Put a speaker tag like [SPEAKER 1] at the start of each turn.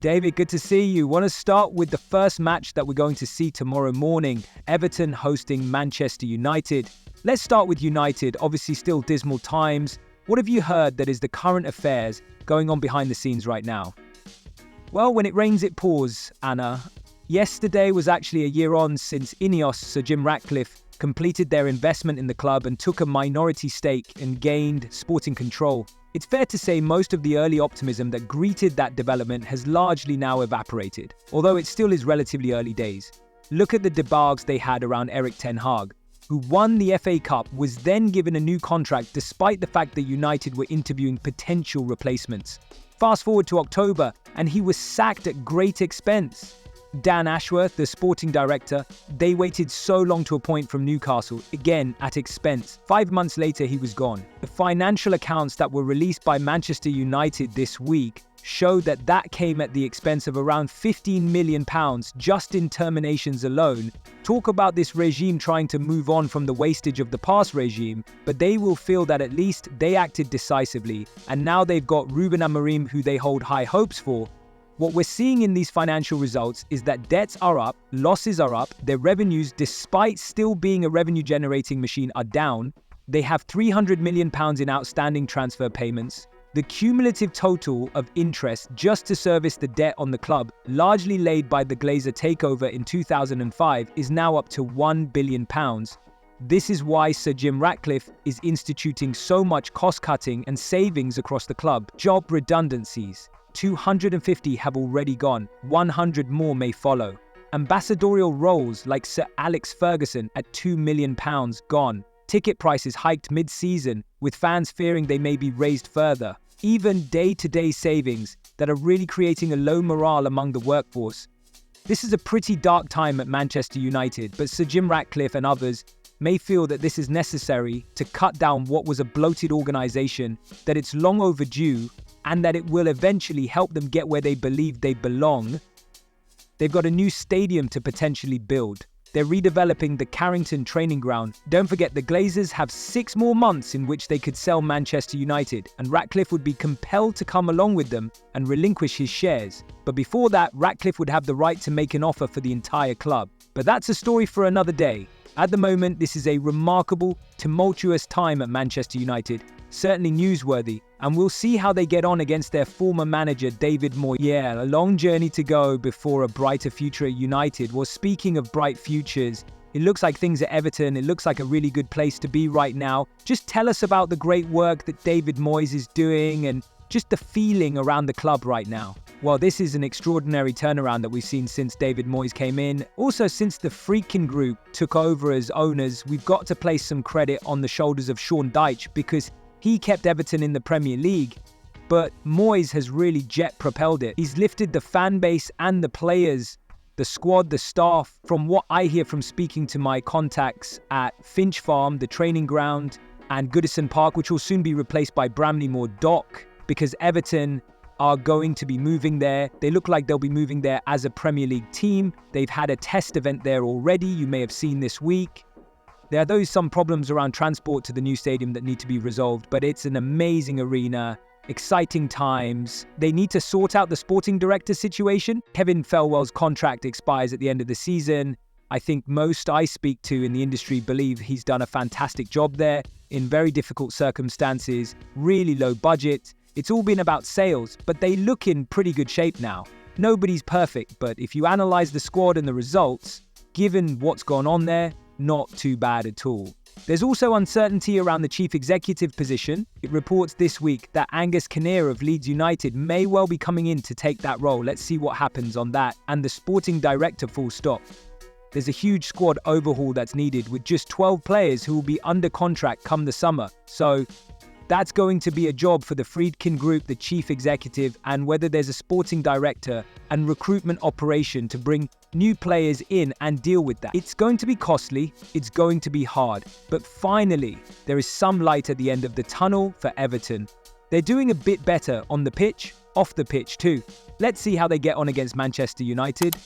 [SPEAKER 1] David, good to see you. Want to start with the first match that we're going to see tomorrow morning, Everton hosting Manchester United. Let's start with United, obviously still dismal times. What have you heard that is the current affairs going on behind the scenes right now? Well, when it rains, it pours, Anna. Yesterday was actually a year on since INEOS, Sir Jim Ratcliffe, completed their investment in the club and took a minority stake and gained sporting control. It's fair to say most of the early optimism that greeted that development has largely now evaporated, although it still is relatively early days. Look at the debacle they had around Erik ten Hag, who won the FA Cup, was then given a new contract despite the fact that United were interviewing potential replacements. Fast forward to October, and he was sacked at great expense. Dan Ashworth, the sporting director, they waited so long to appoint from Newcastle, again at expense. 5 months later, he was gone. The financial accounts that were released by Manchester United this week showed that that came at the expense of around £15 million just in terminations alone. Talk about this regime trying to move on from the wastage of the past regime, but they will feel that at least they acted decisively, and now they've got Ruben Amorim, who they hold high hopes for. What we're seeing in these financial results is that debts are up, losses are up, their revenues, despite still being a revenue-generating machine, are down. They have £300 million in outstanding transfer payments. The cumulative total of interest just to service the debt on the club, largely laid by the Glazer takeover in 2005, is now up to £1 billion. This is why Sir Jim Ratcliffe is instituting so much cost-cutting and savings across the club. Job redundancies. 250 have already gone, 100 more may follow. Ambassadorial roles like Sir Alex Ferguson at £2 million gone. Ticket prices hiked mid-season, with fans fearing they may be raised further. Even day-to-day savings that are really creating a low morale among the workforce. This is a pretty dark time at Manchester United, but Sir Jim Ratcliffe and others may feel that this is necessary to cut down what was a bloated organisation, that it's long overdue, and that it will eventually help them get where they believe they belong. They've got a new stadium to potentially build. They're redeveloping the Carrington training ground. Don't forget, the Glazers have 6 more months in which they could sell Manchester United, and Ratcliffe would be compelled to come along with them and relinquish his shares. But before that, Ratcliffe would have the right to make an offer for the entire club. But that's a story for another day. At the moment, this is a remarkable, tumultuous time at Manchester United. Certainly newsworthy, and we'll see how they get on against their former manager David Moyes. Yeah, a long journey to go before a brighter future at United. Well, speaking of bright futures, it looks like things at Everton, it looks like a really good place to be right now. Just tell us about the great work that David Moyes is doing and just the feeling around the club right now. Well, this is an extraordinary turnaround that we've seen since David Moyes came in. Also, since the Friedkin Group took over as owners, we've got to place some credit on the shoulders of Sean Dyche, because he kept Everton in the Premier League, but Moyes has really jet-propelled it. He's lifted the fan base and the players, the squad, the staff. From what I hear from speaking to my contacts at Finch Farm, the training ground, and Goodison Park, which will soon be replaced by Bramley-Moore Dock, because Everton are going to be moving there. They look like they'll be moving there as a Premier League team. They've had a test event there already, you may have seen this week. There are some problems around transport to the new stadium that need to be resolved, but it's an amazing arena, exciting times. They need to sort out the sporting director situation. Kevin Felwell's contract expires at the end of the season. I think most I speak to in the industry believe he's done a fantastic job there in very difficult circumstances, really low budget. It's all been about sales, but they look in pretty good shape now. Nobody's perfect, but if you analyze the squad and the results, given what's gone on there, not too bad at all. There's also uncertainty around the chief executive position. It reports this week that Angus Kinnear of Leeds United may well be coming in to take that role. Let's see what happens on that. And the sporting director, full stop. There's a huge squad overhaul that's needed with just 12 players who will be under contract come the summer. So that's going to be a job for the Friedkin Group, the chief executive, and whether there's a sporting director and recruitment operation to bring new players in and deal with that. It's going to be costly, it's going to be hard, but finally, there is some light at the end of the tunnel for Everton. They're doing a bit better on the pitch, off the pitch too. Let's see how they get on against Manchester United.